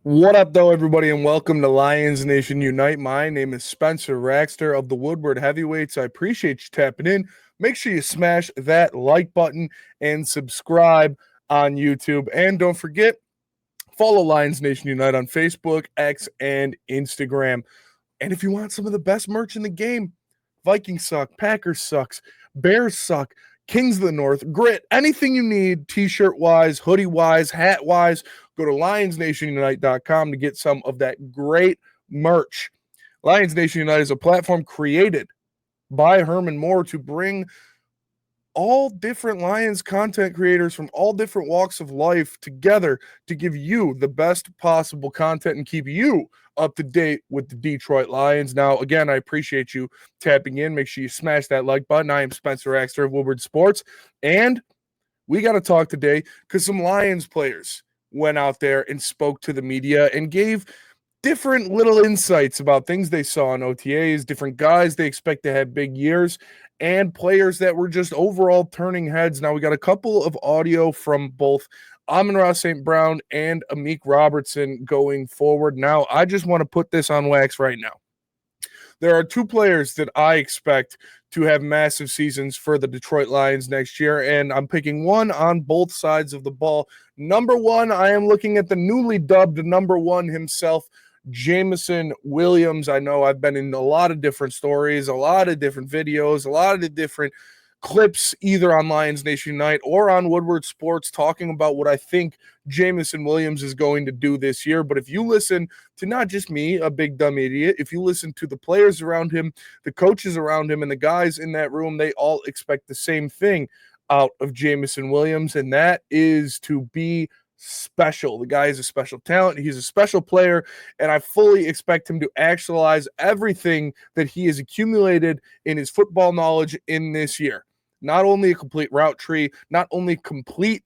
What up, though, everybody, and welcome to Lions Nation Unite. My name is Spencer Raxter of the Woodward Heavyweights. I appreciate you tapping in. Make sure you smash that like button and subscribe on YouTube. And don't forget, follow Lions Nation Unite on Facebook, X, and Instagram. And if you want some of the best merch in the game, Vikings suck, Packers sucks, Bears suck, Kings of the North, grit, anything you need, t-shirt wise, hoodie wise, hat wise, go to lionsnationunite.com to get some of that great merch. Lions Nation Unite is a platform created by Herman to bring all different Lions content creators from all different walks of life together to give you the best possible content and keep you up to date with the Detroit Lions. Now, again, I appreciate you tapping in. Make sure you smash that like button. I am Spencer Axter of Woodward Sports, and we got to talk today because some Lions players went out there and spoke to the media and gave different little insights about things they saw in OTAs, different guys they expect to have big years, and players that were just overall turning heads. Now, we got a couple of audio from both Amon-Ra St. Brown and Amik Robertson going forward. Now, I just want to put this on wax right now. There are two players that I expect to have massive seasons for the Detroit Lions next year, and I'm picking one on both sides of the ball. Number one, I am looking at the newly dubbed number one himself, Jameson Williams. I know I've been in a lot of different stories, a lot of different videos, a lot of different clips, either on Lions Nation Unite or on Woodward Sports, talking about what I think Jameson Williams is going to do this year. But if you listen to not just me, a big dumb idiot, if you listen to the players around him, the coaches around him, and the guys in that room, they all expect the same thing out of Jameson Williams, and that is to be special. The guy is a special talent. He's a special player, and I fully expect him to actualize everything that he has accumulated in his football knowledge in this year. Not only a complete route tree, not only complete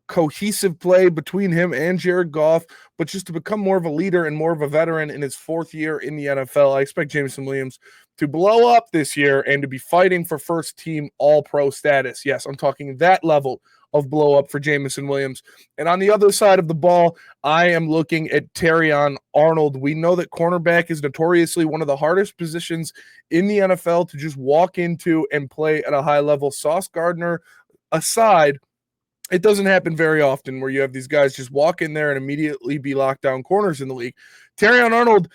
cohesive play between him and Jared Goff, but just to become more of a leader and more of a veteran in his fourth year in the NFL. I expect Jameson Williams to blow up this year and to be fighting for first team all-pro status. Yes, I'm talking that level of blow up for Jameson Williams. And on the other side of the ball, I am looking at Terrion Arnold. We know that cornerback is notoriously one of the hardest positions in the NFL to just walk into and play at a high level. Sauce Gardner aside, it doesn't happen very often where you have these guys just walk in there and immediately be lockdown corners in the league. Terrion Arnold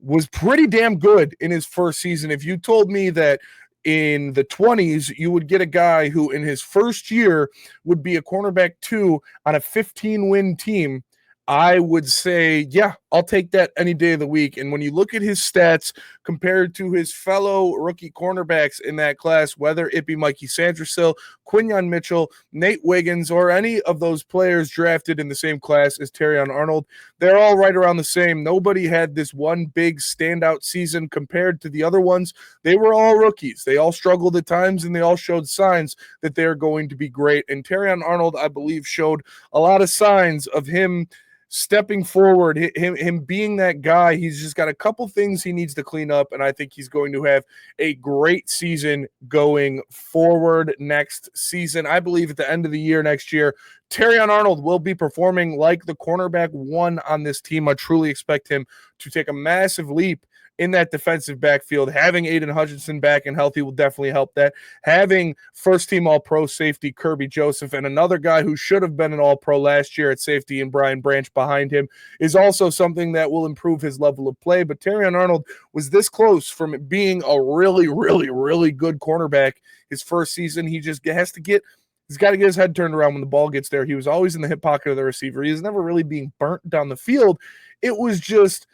was pretty damn good in his first season. If you told me that in the 20s, you would get a guy who in his first year would be a cornerback 2 on a 15-win team, I would say, yeah, I'll take that any day of the week. And when you look at his stats compared to his fellow rookie cornerbacks in that class, whether it be Mikey Sandersill, Quinyon Mitchell, Nate Wiggins, or any of those players drafted in the same class as Terrion Arnold, they're all right around the same. Nobody had this one big standout season compared to the other ones. They were all rookies. They all struggled at times, and they all showed signs that they're going to be great. And Terrion Arnold, I believe, showed a lot of signs of him stepping forward, him being that guy. He's just got a couple things he needs to clean up, and I think he's going to have a great season going forward next season. I believe at the end of the year next year, Terrion Arnold will be performing like the cornerback 1 on this team. I truly expect him to take a massive leap in that defensive backfield. Having Aiden Hutchinson back and healthy will definitely help that. Having first-team All-Pro safety Kirby Joseph and another guy who should have been an All-Pro last year at safety and Brian Branch behind him is also something that will improve his level of play. But Terrion Arnold was this close from being a really, really, really good cornerback his first season. He just has to get He's got to get his head turned around when the ball gets there. He was always in the hip pocket of the receiver. He was never really being burnt down the field. It was just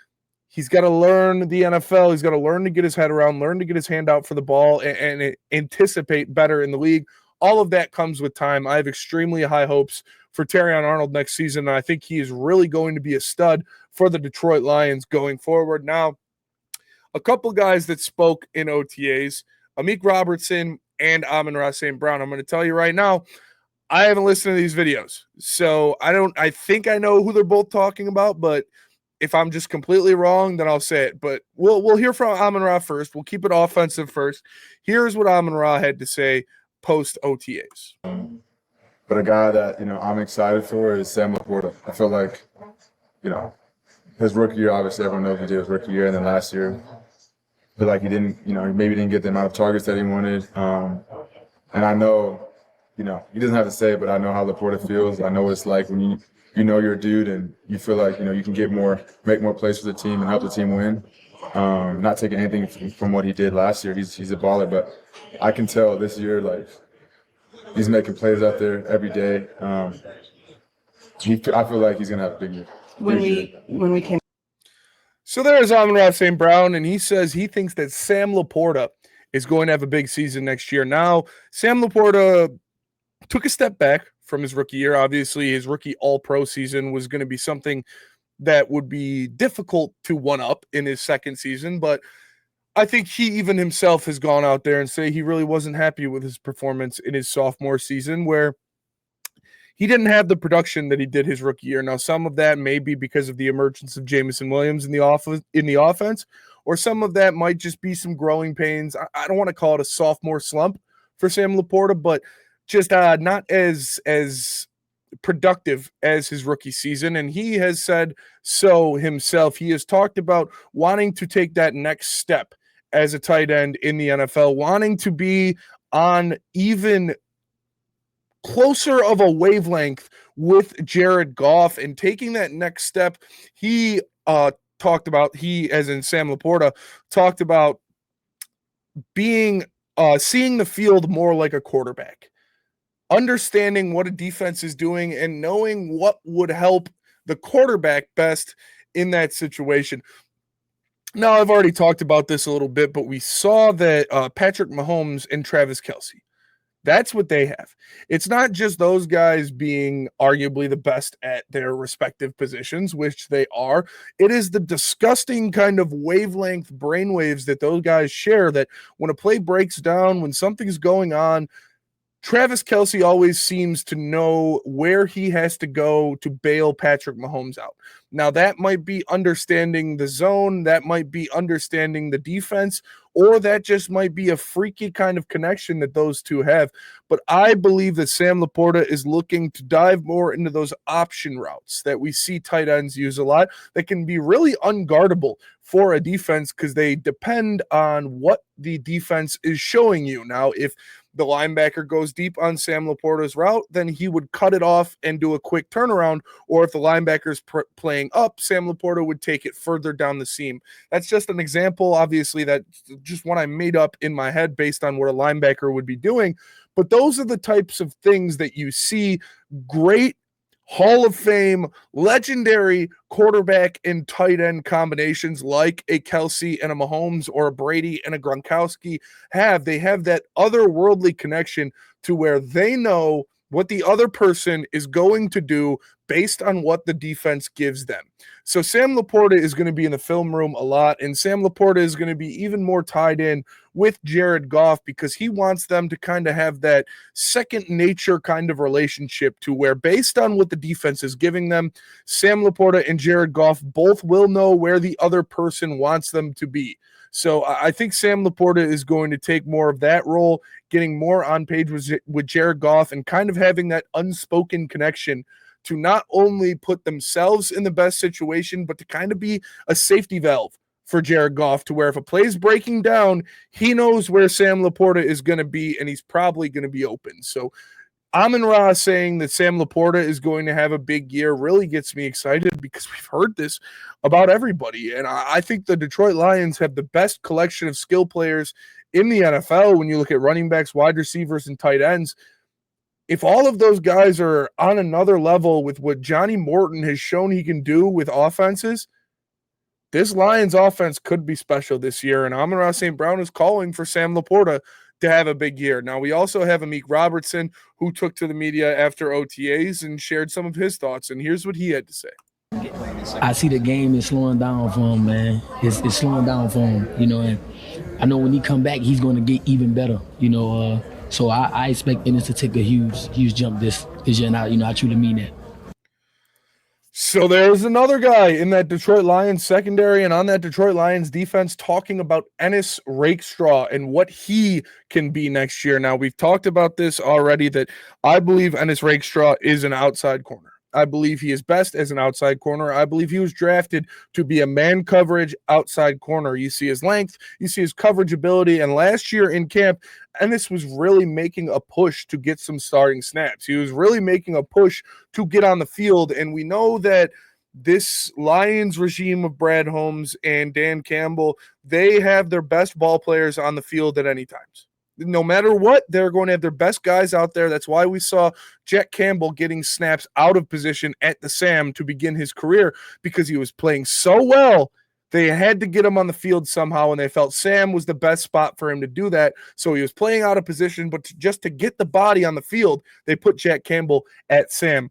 he's got to learn the NFL. He's got to learn to get his head around, learn to get his hand out for the ball, and anticipate better in the league. All of that comes with time. I have extremely high hopes for Terrion Arnold next season, and I think he is really going to be a stud for the Detroit Lions going forward. Now, a couple guys that spoke in OTAs, Amik Robertson and Amon-Ra St. Brown. I'm going to tell you right now, I haven't listened to these videos, so I think I know who they're both talking about, but if I'm just completely wrong, then I'll say it. But we'll hear from Amon-Ra first. We'll keep it offensive first. Here's what Amon-Ra had to say post OTAs. But a guy that, I'm excited for is Sam Laporta. I feel like, his rookie year, obviously everyone knows he did his rookie year, and then last year, I feel like he didn't, he maybe didn't get the amount of targets that he wanted. And I know, he doesn't have to say it, but I know how Laporta feels. I know what it's like when you know you're a dude and you feel like, you can make more plays for the team and help the team win. Not taking anything from what he did last year. He's a baller, but I can tell this year, like, he's making plays out there every day. I feel like he's gonna have a big year. When we came. So there's Amon-Ra St. Brown, and he says he thinks that Sam Laporta is going to have a big season next year. Now, Sam Laporta took a step back from his rookie year. Obviously, his rookie all-pro season was going to be something that would be difficult to one-up in his second season, but I think he even himself has gone out there and say he really wasn't happy with his performance in his sophomore season, where he didn't have the production that he did his rookie year. Now, some of that may be because of the emergence of Jameson Williams in the offense, or some of that might just be some growing pains. I don't want to call it a sophomore slump for Sam Laporta, but just not as productive as his rookie season. And he has said so himself. He has talked about wanting to take that next step as a tight end in the NFL, wanting to be on even closer of a wavelength with Jared Goff and taking that next step. He talked about, as in Sam Laporta, talked about being seeing the field more like a quarterback, understanding what a defense is doing and knowing what would help the quarterback best in that situation. Now, I've already talked about this a little bit, but we saw that Patrick Mahomes and Travis Kelce, that's what they have. It's not just those guys being arguably the best at their respective positions, which they are. It is the disgusting kind of wavelength brainwaves that those guys share, that when a play breaks down, when something's going on, Travis Kelce always seems to know where he has to go to bail Patrick Mahomes out. Now, that might be understanding the zone, that might be understanding the defense, or that just might be a freaky kind of connection that those two have. But I believe that Sam Laporta is looking to dive more into those option routes that we see tight ends use a lot, that can be really unguardable for a defense because they depend on what the defense is showing you. Now, if the linebacker goes deep on Sam Laporta's route, then he would cut it off and do a quick turnaround. Or if the linebacker's playing up, Sam Laporta would take it further down the seam. That's just an example. Obviously, that's just one I made up in my head based on what a linebacker would be doing. But those are the types of things that you see great Hall of Fame, legendary quarterback and tight end combinations like a Kelce and a Mahomes or a Brady and a Gronkowski have. They have that otherworldly connection to where they know what the other person is going to do based on what the defense gives them. So Sam Laporta is going to be in the film room a lot, and Sam Laporta is going to be even more tied in with Jared Goff because he wants them to kind of have that second nature kind of relationship to where, based on what the defense is giving them, Sam Laporta and Jared Goff both will know where the other person wants them to be. So I think Sam Laporta is going to take more of that role, getting more on page with Jared Goff and kind of having that unspoken connection to not only put themselves in the best situation, but to kind of be a safety valve for Jared Goff, to where if a play is breaking down, he knows where Sam Laporta is going to be, and he's probably going to be open. So Amon-Ra saying that Sam Laporta is going to have a big year really gets me excited because we've heard this about everybody. And I think the Detroit Lions have the best collection of skill players in the NFL when you look at running backs, wide receivers, and tight ends. If all of those guys are on another level with what Johnny Morton has shown he can do with offenses, this Lions offense could be special this year. And Amon-Ra St. Brown is calling for Sam Laporta to have a big year. Now, we also have Amik Robertson, who took to the media after OTAs and shared some of his thoughts. And here's what he had to say. I see the game is slowing down for him, man. It's slowing down for him, and I know when he come back, he's going to get even better, So I expect Ennis to take a huge jump this year, and I truly mean that. So there's another guy in that Detroit Lions secondary and on that Detroit Lions defense talking about Ennis Rakestraw and what he can be next year. Now, we've talked about this already, that I believe Ennis Rakestraw is an outside corner. I believe he is best as an outside corner. I believe he was drafted to be a man coverage outside corner. You see his length, you see his coverage ability, and last year in camp, Ennis was really making a push to get some starting snaps. He was really making a push to get on the field, and we know that this Lions regime of Brad Holmes and Dan Campbell, they have their best ball players on the field at any times. No matter what, they're going to have their best guys out there. That's why we saw Jack Campbell getting snaps out of position at the Sam to begin his career, because he was playing so well. They had to get him on the field somehow, and they felt Sam was the best spot for him to do that. So he was playing out of position, but just to get the body on the field, they put Jack Campbell at Sam.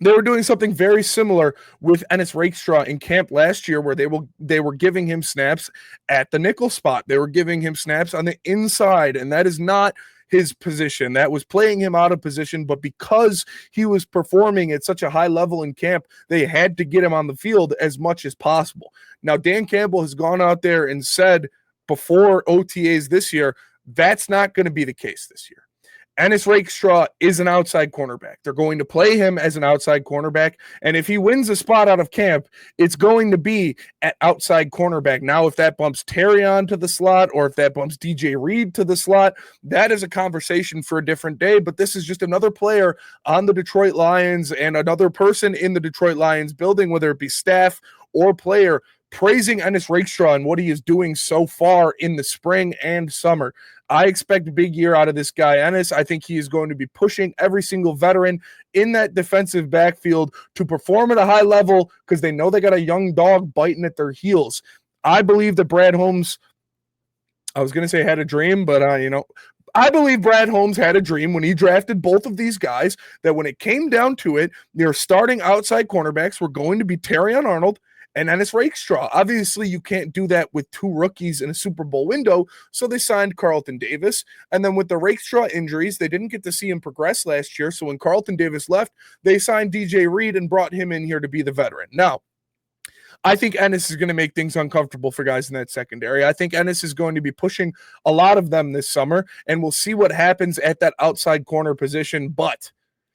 They were doing something very similar with Ennis Rakestraw in camp last year, where they were giving him snaps at the nickel spot. They were giving him snaps on the inside, and that is not his position. That was playing him out of position, but because he was performing at such a high level in camp, they had to get him on the field as much as possible. Now, Dan Campbell has gone out there and said before OTAs this year, that's not going to be the case this year. Ennis Rakestraw is an outside cornerback. They're going to play him as an outside cornerback, and if he wins a spot out of camp, it's going to be at outside cornerback. Now, if that bumps Terry on to the slot, or if that bumps DJ Reed to the slot, that is a conversation for a different day, but this is just another player on the Detroit Lions and another person in the Detroit Lions building, whether it be staff or player, praising Ennis Rakestraw and what he is doing so far in the spring and summer. I expect a big year out of this guy, Ennis. I think he is going to be pushing every single veteran in that defensive backfield to perform at a high level, because they know they got a young dog biting at their heels. I believe that Brad Holmes, I was going to say had a dream, but I believe Brad Holmes had a dream when he drafted both of these guys, that when it came down to it, their starting outside cornerbacks were going to be Terrion Arnold and Ennis Rakestraw. Obviously, you can't do that with two rookies in a Super Bowl window, so they signed Carlton Davis. And then with the Rakestraw injuries, they didn't get to see him progress last year, so when Carlton Davis left, they signed DJ Reed and brought him in here to be the veteran. Now, I think Ennis is going to make things uncomfortable for guys in that secondary. I think Ennis is going to be pushing a lot of them this summer, and we'll see what happens at that outside corner position, but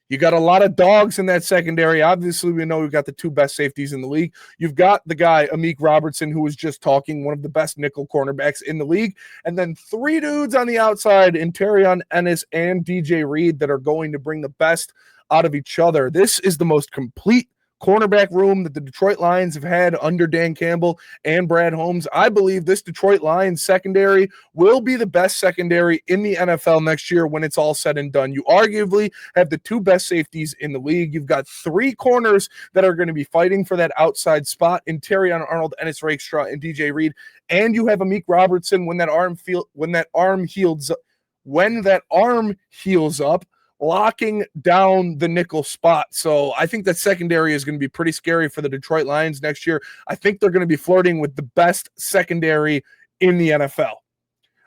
you got a lot of dogs in that secondary. Obviously, we know we've got the two best safeties in the league. You've got the guy, Amik Robertson, who was just talking, one of the best nickel cornerbacks in the league. And then three dudes on the outside in Terrion, Ennis, and DJ Reed that are going to bring the best out of each other. This is the most complete cornerback room that the Detroit Lions have had under Dan Campbell and Brad Holmes. I believe this Detroit Lions secondary will be the best secondary in the NFL next year when it's all said and done. You arguably have the two best safeties in the league. You've got three corners that are going to be fighting for that outside spot in Terrion Arnold, Ennis Rakestraw, and DJ Reed. And you have Amik Robertson when that arm heals up, locking down the nickel spot. So I think that secondary is going to be pretty scary for the Detroit Lions next year. I think they're going to be flirting with the best secondary in the NFL.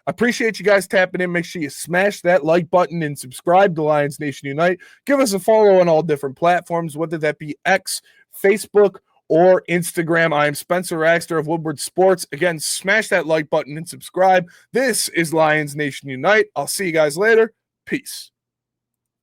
I appreciate you guys tapping in. Make sure you smash that like button and subscribe to Lions Nation Unite. Give us a follow on all different platforms, whether that be X, Facebook, or Instagram. I am Spencer Raxter of Woodward Sports. Again, smash that like button and subscribe. This is Lions Nation Unite. I'll see you guys later. Peace.